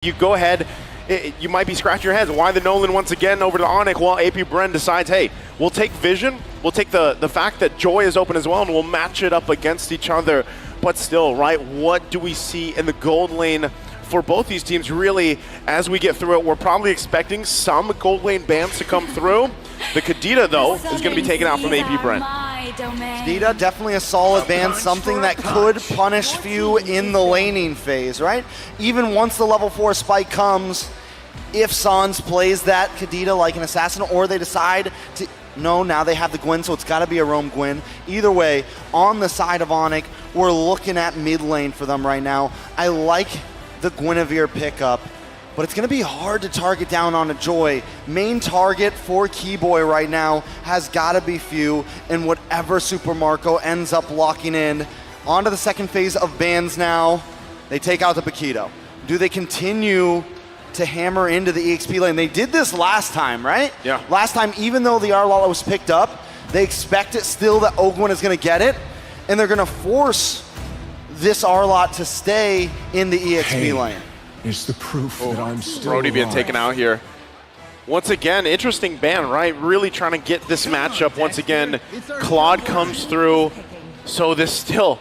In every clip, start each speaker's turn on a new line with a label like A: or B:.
A: You go ahead, you might be scratching your heads. Why the Nolan once again over to Onic? Well, apbren decides, hey, we'll take vision, we'll take the fact that Joy is open as well, and we'll match it up against each other. But still, right, what do we see in the gold lane for both these teams? Really, as we get through it, we're probably expecting some gold lane bans to come through. The Kadita, though, is going to be taken out from apbren.
B: Kadita, definitely a solid ban, something that could punish few in the laning phase, right? Even once the level 4 spike comes, if Sans plays that Kadita like an assassin, or they decide to, no, now they have the Gwyn, so it's got to be a roam Gwyn. Either way, on the side of Onic, we're looking at mid lane for them right now. I like the Guinevere pickup, but it's going to be hard to target down on a Joy. Main target for Keyboy right now has got to be few, and whatever Super Marco ends up locking in. On to the second phase of bans now. They take out the Paquito. Do they continue to hammer into the EXP lane? They did this last time, right?
A: Yeah.
B: Last time, even though the Arlala was picked up, they expect it still that Ogwyn is going to get it, and they're going to force this Arlot to stay in the EXP lane.
C: Is the proof that I'm still
A: Brody being
C: alive.
A: taken out here. Once again, interesting ban, right? Really trying to get this matchup. Once again, Claude comes through. So this still,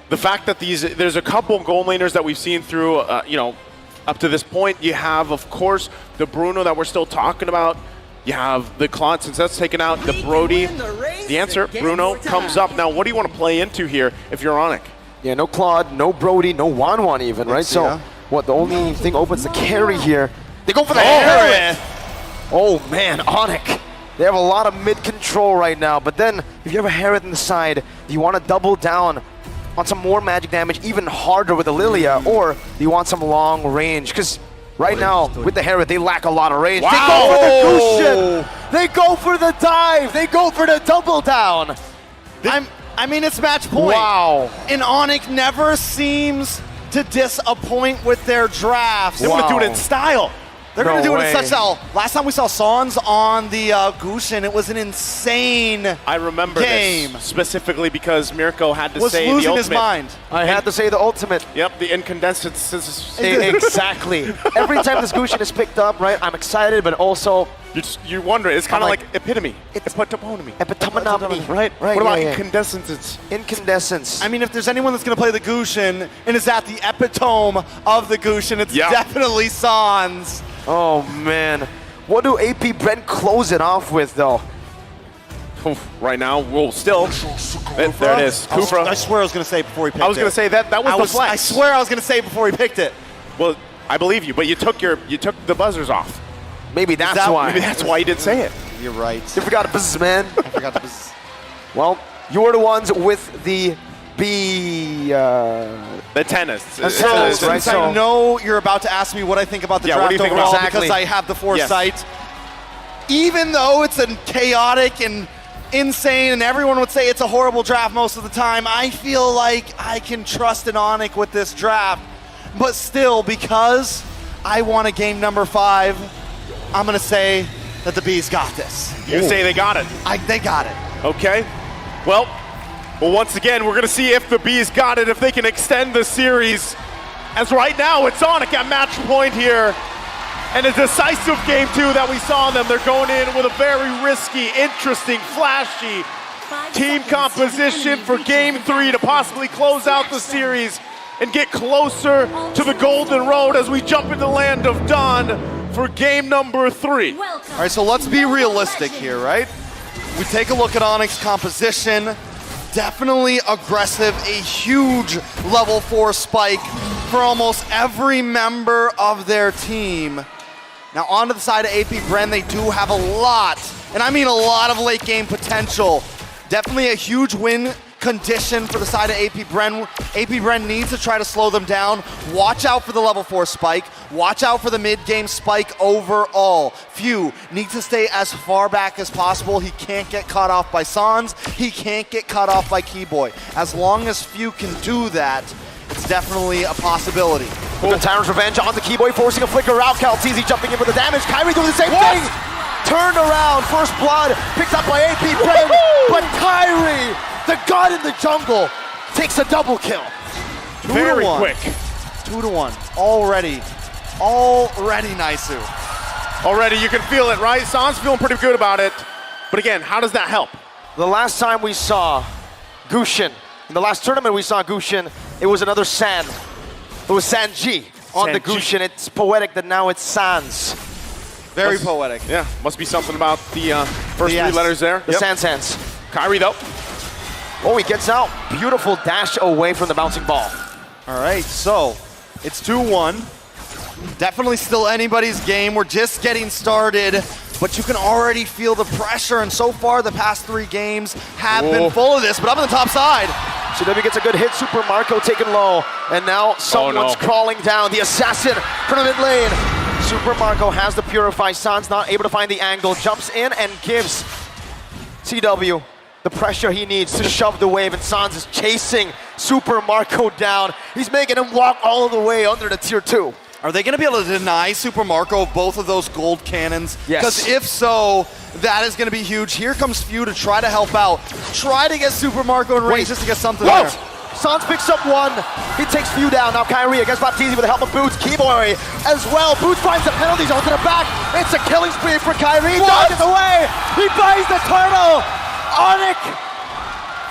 A: the fact that there's a couple gold laners that we've seen through, up to this point. You have, of course, the Bruno that we're still talking about. You have the Claude, since that's taken out, the Brody. The answer, Bruno, comes up. Now, what do you want to play into here if you're Onic?
D: Yeah, no Claude, no Brody, no Wanwan even, right? So, what, the only thing opens the carry here. They go for the Herod! Oh man, Onic. They have a lot of mid-control right now, but then, if you have a Herod in the side, do you want to double down on some more magic damage, even harder with the Lilia, or do you want some long range? Because right now, with the Herod, they lack a lot of range.
A: Wow.
D: They go for the Gushin! They go for the dive! They go for the double down!
B: I mean, it's match point.
D: Wow.
B: And Onic never seems to disappoint with their drafts.
A: They want to do it in style.
B: They're going to do it
D: way.
B: in such style. Last time we saw Sans on the Gushin, it was an insane
A: I remember
B: game.
A: this specifically because Mirko had to
B: Was
A: say the
B: losing
A: ultimate.
B: his mind.
D: I had to say the ultimate.
A: Yep, the incandescence.
D: Exactly. Every time this Gushin is picked up, right, I'm excited, but also
A: You wonder, it's kind of
D: like,
A: like epitome.
D: it's
A: epitome.
D: epitome,
A: Right?
D: Right.
A: What about
D: yeah.
A: incandescence?
D: Incandescence?
B: I mean, if there's anyone that's going to play the Gushin and is at the epitome of the Gushin, it's definitely Sans.
D: Oh man, what do apbren close it off with though?
A: Right now, we'll still. There it is. Kufra.
B: I swear I was going to say it before he picked it.
A: I was going to say that was the flex.
B: I swear I was going to say it before he picked it.
A: Well, I believe you, but you took the buzzers off.
D: Maybe that's why.
A: Maybe that's why you didn't say it.
B: You're right.
D: You forgot a businessman.
B: I forgot the business.
D: Well, you were the ones with the B.
A: The tennis.
D: Tennis,
B: Since
D: right?
B: I
D: So-
B: know you're about to ask me what I think about the
A: Yeah, what
B: draft
A: do you think
B: overall
A: about-
D: Exactly.
B: because I have the foresight. Even though it's a chaotic and insane and everyone would say it's a horrible draft most of the time, I feel like I can trust an Onic with this draft. But still, because I want a game number 5, I'm going to say that the Bees got this.
A: You say they got it.
B: They got it.
A: Okay. Well, once again, we're going to see if the Bees got it, if they can extend the series. As right now, it's Onic at match point here. And a decisive game, too, that we saw them. They're going in with a very risky, interesting, flashy team composition for game 3 to possibly close out the series and get closer to the Golden Road as we jump into the land of Dawn for game number 3.
B: All right, so let's be realistic here, right? We take a look at Onic's composition. Definitely aggressive, a huge level 4 spike for almost every member of their team. Now onto the side of apbren, they do have a lot, and I mean a lot of late game potential. Definitely a huge win condition for the side of apbren. apbren needs to try to slow them down. Watch out for the level 4 spike. Watch out for the mid-game spike overall. Few needs to stay as far back as possible. He can't get caught off by Sans. He can't get caught off by Keyboy. As long as Few can do that, it's definitely a possibility.
D: The Tyrant's Revenge on the Keyboy, forcing a flicker out. Calteezy jumping in for the damage. Kyrie doing the same thing. Turned around, first blood, picked up by apbren, but Kyrie, the god in the jungle, takes a double kill.
A: Very
B: 2-1.
A: quick.
B: 2-1 already already, Naisu.
A: Already, you can feel it, right? San's feeling pretty good about it. But again, how does that help?
D: The last time we saw Gushin, in the last tournament we saw Gushin, it was another San. It was Sanji on the Gushin. It's poetic that now it's Sans.
B: Very poetic.
A: Yeah, must be something about the first three letters there.
D: The Sans.
A: Kyrie, though.
D: Oh, he gets out. Beautiful dash away from the bouncing ball.
B: All right, so it's 2-1. Definitely still anybody's game. We're just getting started, but you can already feel the pressure, and so far the past 3 games have been full of this, but up on the top side.
D: CW gets a good hit, Super Marco taken low, and now someone's crawling down. The assassin from the mid lane. Super Marco has the Purify. San's not able to find the angle, jumps in and gives CW the pressure he needs to shove the wave, and Sans is chasing Super Marco down. He's making him walk all the way under the tier 2.
B: Are they going to be able to deny Super Marco both of those gold cannons?
D: Yes.
B: Because if so, that is going to be huge. Here comes Few to try to help out. Try to get Super Marco in range just to get something there.
D: Sans picks up 1. He takes Few down. Now Kyrie against Baptiste with the help of Boots. Keyboy as well. Boots finds the penalties onto the back. It's a killing spree for Kyrie. Dodges away. He buys the turtle. Onic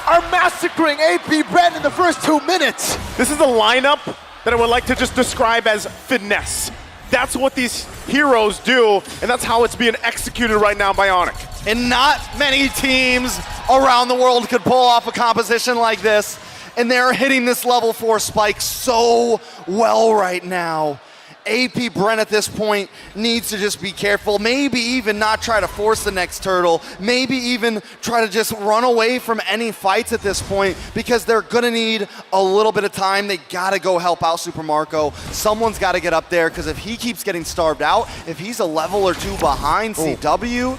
D: are massacring apbren in the first 2 minutes.
A: This is a lineup that I would like to just describe as finesse. That's what these heroes do, and that's how it's being executed right now by Onic.
B: And not many teams around the world could pull off a composition like this, and they're hitting this level 4 spike so well right now. apbren at this point needs to just be careful, maybe even not try to force the next turtle, maybe even try to just run away from any fights at this point, because they're gonna need a little bit of time. They gotta go help out Super Marco. Someone's gotta get up there, because if he keeps getting starved out, if he's a level or 2 behind CW,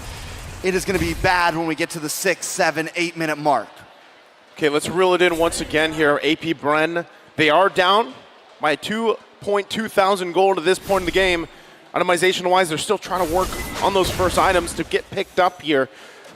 B: it is gonna be bad when we get to the 6, 7, 8 minute mark.
A: Okay, let's reel it in once again here. apbren, they are down by 2,200 gold at this point in the game. Itemization-wise, they're still trying to work on those first items to get picked up here,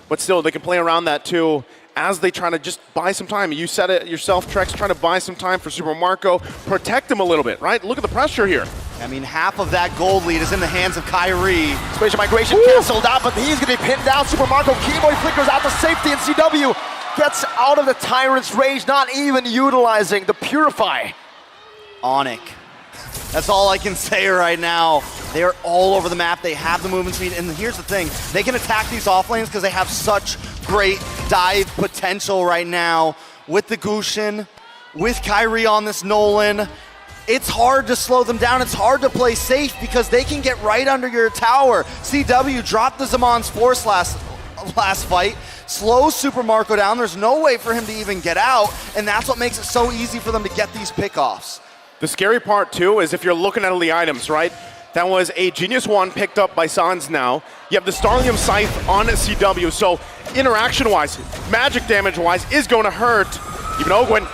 A: but still, they can play around that too as they try to just buy some time. You said it yourself, Trex, trying to buy some time for Super Marco, protect him a little bit, right? Look at the pressure here.
B: I mean, half of that gold lead is in the hands of Kyrie.
D: Spatial migration canceled out, but he's going to be pinned down. Super Marco Keyboy flickers out to safety, and CW gets out of the Tyrant's rage, not even utilizing the Purify.
B: Onic. That's all I can say right now. They're all over the map. They have the movement speed. And here's the thing. They can attack these off lanes because they have such great dive potential right now. With the Gushin, with Kyrie on this Nolan, it's hard to slow them down. It's hard to play safe because they can get right under your tower. CW dropped the Zaman's Force last fight. Slows Super Marco down. There's no way for him to even get out. And that's what makes it so easy for them to get these pickoffs.
A: The scary part, too, is if you're looking at all the items, right? That was a Genius 1 picked up by Sans now. You have the Starlium Scythe on CW, so interaction-wise, magic damage-wise, is going to hurt. Even Ogwin.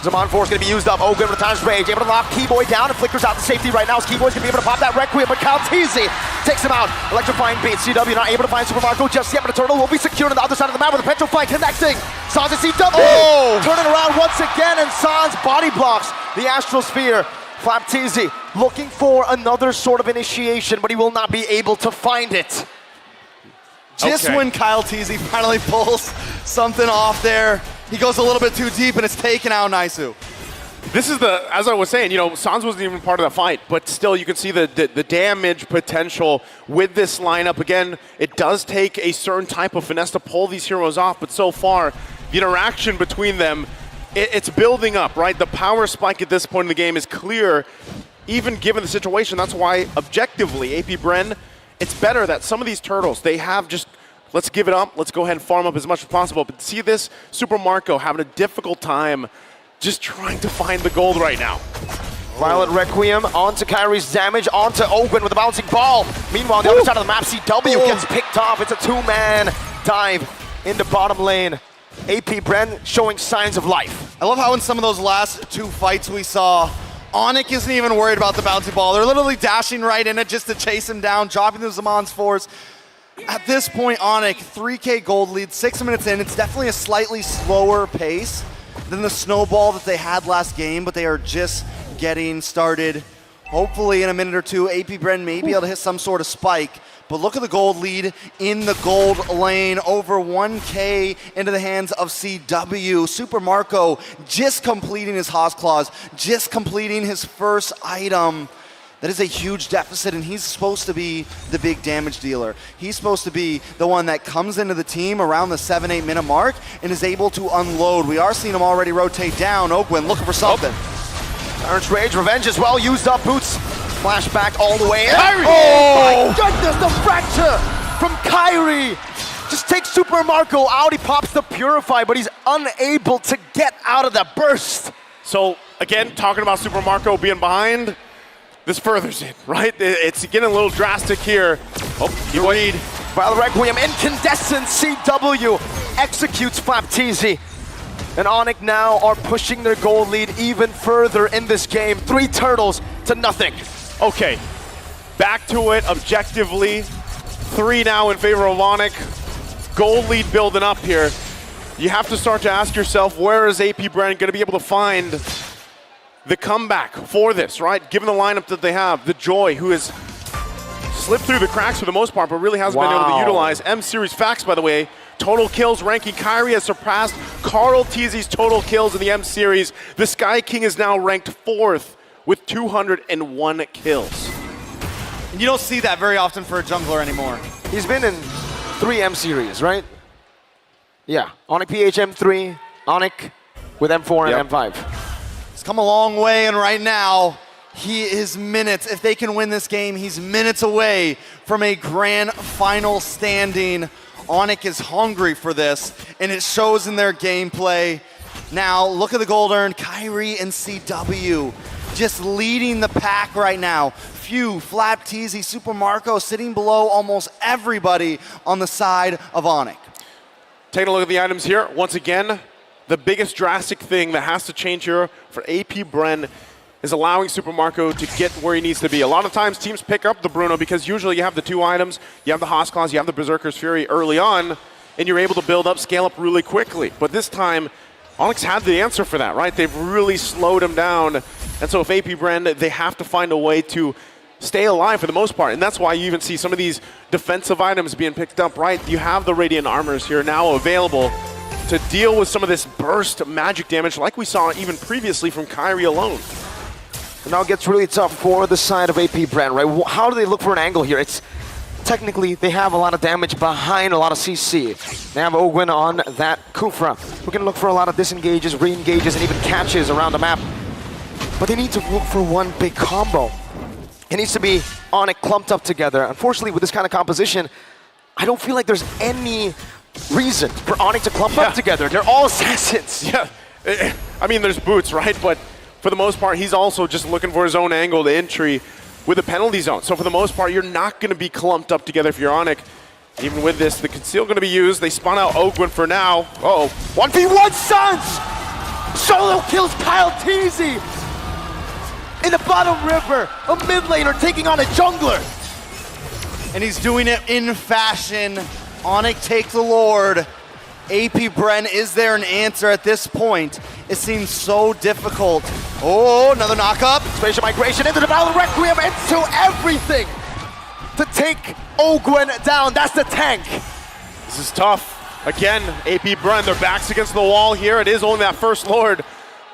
D: Zaman Force going to be used up. Ogwin with the time's rage, able to lock Keyboy down and flickers out to safety right now. Keyboy's going to be able to pop that Requiem, but Calteezy takes him out. Electrifying beat. CW not able to find Super Marco just yet, but the turtle will be secured on the other side of the map with a Petrify connecting. Sans and CW turning around once again, and Sans body blocks the Astral Sphere. Flapteezy looking for another sort of initiation, but he will not be able to find it.
B: Just when Kyle Teasy finally pulls something off there, he goes a little bit too deep and it's taken out Naisu.
A: This is the, as I was saying, you know, Sans wasn't even part of the fight, but still you can see the damage potential with this lineup. Again, it does take a certain type of finesse to pull these heroes off, but so far, the interaction between them, it's building up, right? The power spike at this point in the game is clear, even given the situation. That's why, objectively, apbren, it's better that some of these turtles, they have just, let's give it up, let's go ahead and farm up as much as possible. But see this, Super Marco having a difficult time just trying to find the gold right now.
D: Violet Requiem onto Kyrie's damage, onto Ogwin with a bouncing ball. Meanwhile, on the other side of the map, CW gets picked off. It's a two-man dive into bottom lane. apbren showing signs of life.
B: I love how in some of those last two fights we saw, Onic isn't even worried about the bouncing ball. They're literally dashing right in it just to chase him down, dropping the Zaman's Force. At this point, Onic, 3K gold lead, 6 minutes in. It's definitely a slightly slower pace than the snowball that they had last game, but they are just getting started. Hopefully in a minute or two, apbren may be able to hit some sort of spike. But look at the gold lead in the gold lane, over 1K into the hands of CW. Super Marco just completing his Haas Claws, just completing his first item. That is a huge deficit, and he's supposed to be the big damage dealer. He's supposed to be the one that comes into the team around the 7-8 minute mark and is able to unload. We are seeing him already rotate down. Ogwin looking for something.
D: Turns Rage, Revenge as well, used up Boots. Flashback all the way in.
A: Kyrie!
D: Oh my goodness, the fracture from Kyrie. Just takes Super Marco out, he pops the Purify, but he's unable to get out of that burst.
A: So again, talking about Super Marco being behind, this furthers it, right? It's getting a little drastic here. Oh, you lead.
D: Vile Requiem, Incandescent, CW executes Flapteezy. And Onic now are pushing their goal lead even further in this game. 3 turtles to nothing.
A: Okay, back to it objectively. 3 now in favor of Onic. Gold lead building up here. You have to start to ask yourself, where is apbren going to be able to find the comeback for this, right? Given the lineup that they have, the Joy, who has slipped through the cracks for the most part, but really hasn't been able to utilize. M-Series Facts, by the way, total kills ranking. Kyrie has surpassed Carl Teasy's total kills in the M-Series. The Sky King is now ranked 4th with 201 kills.
B: And you don't see that very often for a jungler anymore.
D: He's been in 3 M-Series, right? Yeah, Onic PH M3, Onic with M4 and M5.
B: He's come a long way, and right now, he is minutes. If they can win this game, he's minutes away from a grand final standing. Onic is hungry for this, and it shows in their gameplay. Now, look at the gold earned. Kyrie and CW just leading the pack right now. Few, Flapteezy, Super Marco sitting below almost everybody on the side of Onic.
A: Taking a look at the items here. Once again, the biggest drastic thing that has to change here for apbren is allowing Super Marco to get where he needs to be. A lot of times teams pick up the Bruno because usually you have the 2 items, you have the Haas Claws, you have the Berserker's Fury early on, and you're able to build up, scale up really quickly. But this time, Onyx had the answer for that, right? They've really slowed him down. And so if apbren, they have to find a way to stay alive for the most part. And that's why you even see some of these defensive items being picked up, right? You have the Radiant Armors here now available to deal with some of this burst magic damage like we saw even previously from Kyrie alone.
D: And now it gets really tough for the side of apbren, right? How do they look for an angle here? It's technically, they have a lot of damage behind a lot of CC. They have Ogwin on that Kufra. We're going to look for a lot of disengages, re-engages, and even catches around the map. But they need to look for one big combo. It needs to be Onic clumped up together. Unfortunately, with this kind of composition, I don't feel like there's any reason for Onic to clump up together. They're all assassins.
A: Yeah, I mean, there's Boots, right? But for the most part, he's also just looking for his own angle to entry with a penalty zone. So for the most part, you're not going to be clumped up together if you're Onic. Even with this, the conceal going to be used. They spawn out Ogwin for now. Uh-oh.
D: 1v1 Suns! Solo kills Kyle Teasy! In the bottom river, a mid laner taking on a jungler.
B: And he's doing it in fashion. Onic takes the Lord. apbren, is there an answer at this point? It seems so difficult. Oh, another knock-up.
D: Spatial migration into the Vile Requiem, into everything to take Ogwin down. That's the tank.
A: This is tough. Again, apbren, their backs against the wall here. It is only that first Lord.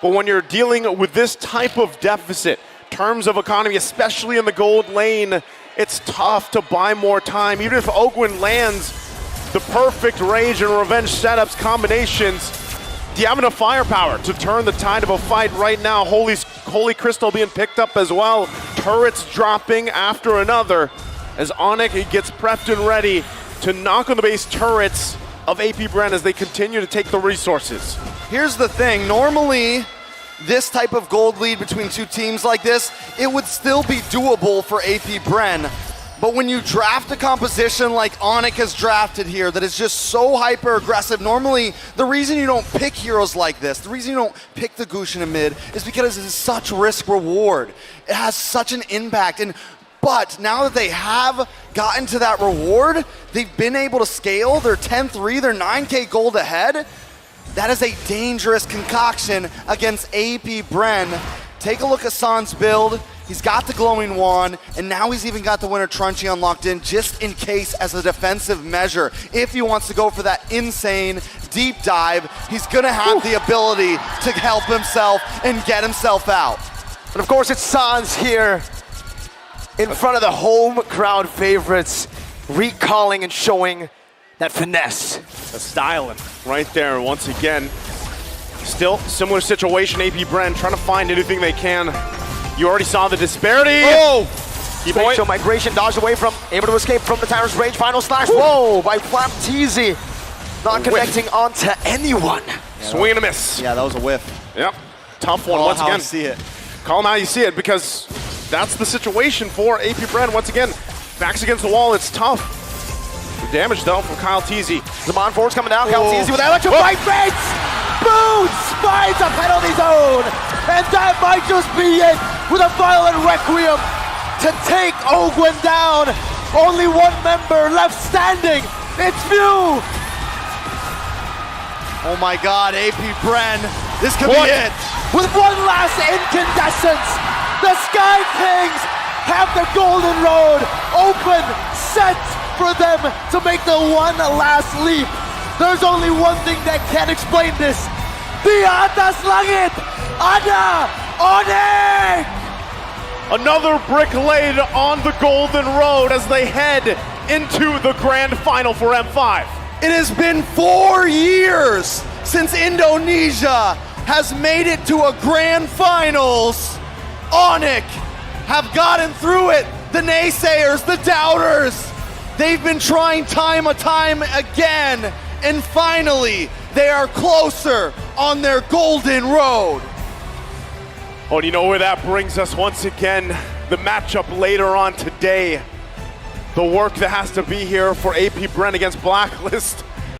A: But when you're dealing with this type of deficit, terms of economy, especially in the gold lane, it's tough to buy more time. Even if Ogwin lands the perfect rage and revenge setups, combinations, do you have enough firepower to turn the tide of a fight right now? Holy Crystal being picked up as well. Turrets dropping after another as Onic gets prepped and ready to knock on the base turrets of apbren as they continue to take the resources.
B: Here's the thing, normally this type of gold lead between 2 teams like this, it would still be doable for apbren. But when you draft a composition like Onic has drafted here that is just so hyper aggressive, normally the reason you don't pick heroes like this, the reason you don't pick the Gusion in mid is because it is such risk reward. It has such an impact. But now that they have gotten to that reward, they've been able to scale. They're 10-3, they're 9K gold ahead. That is a dangerous concoction against apbren. Take a look at San's build. He's got the glowing wand, and now he's even got the Winter Truncheon locked in just in case as a defensive measure. If he wants to go for that insane deep dive, he's gonna have the ability to help himself and get himself out.
D: And of course, it's Sans here in front of the home crowd favorites, recalling and showing that finesse.
A: The styling right there once again. Still similar situation, apbren trying to find anything they can. You already saw the disparity.
B: Oh!
D: Spatial migration dodged away from, able to escape from the Tyrant's rage. Final slash, whoa, by Flap Teasy. Not connecting onto anyone.
A: Swing and a miss.
B: Yeah, that was a whiff.
A: Yep, tough one once
B: How
A: again.
B: I see it.
A: Call him how you see it, because that's the situation for apbren. Once again, backs against the wall, it's tough. The damage though from Kyle Teasy.
D: Zaman Force coming down, Kyle Teasy with electrifying fates! Boots finds a penalty zone! And that might just be it with a violent requiem to take Ogwen down. Only one member left standing. It's View.
B: Oh my God, apbren, this could be it.
D: With one last incandescence, the Sky Kings have the golden road open, set for them to make the one last leap. There's only one thing that can explain this. The atas langit, ada Onic!
A: Another brick laid on the golden road as they head into the grand final for M5.
B: It has been 4 years since Indonesia has made it to a grand finals. Onic have gotten through it. The naysayers, the doubters, they've been trying time and time again, and finally they are closer on their golden road.
A: Oh, and you know where that brings us once again? The matchup later on today. The work that has to be here for apbren against Blacklist.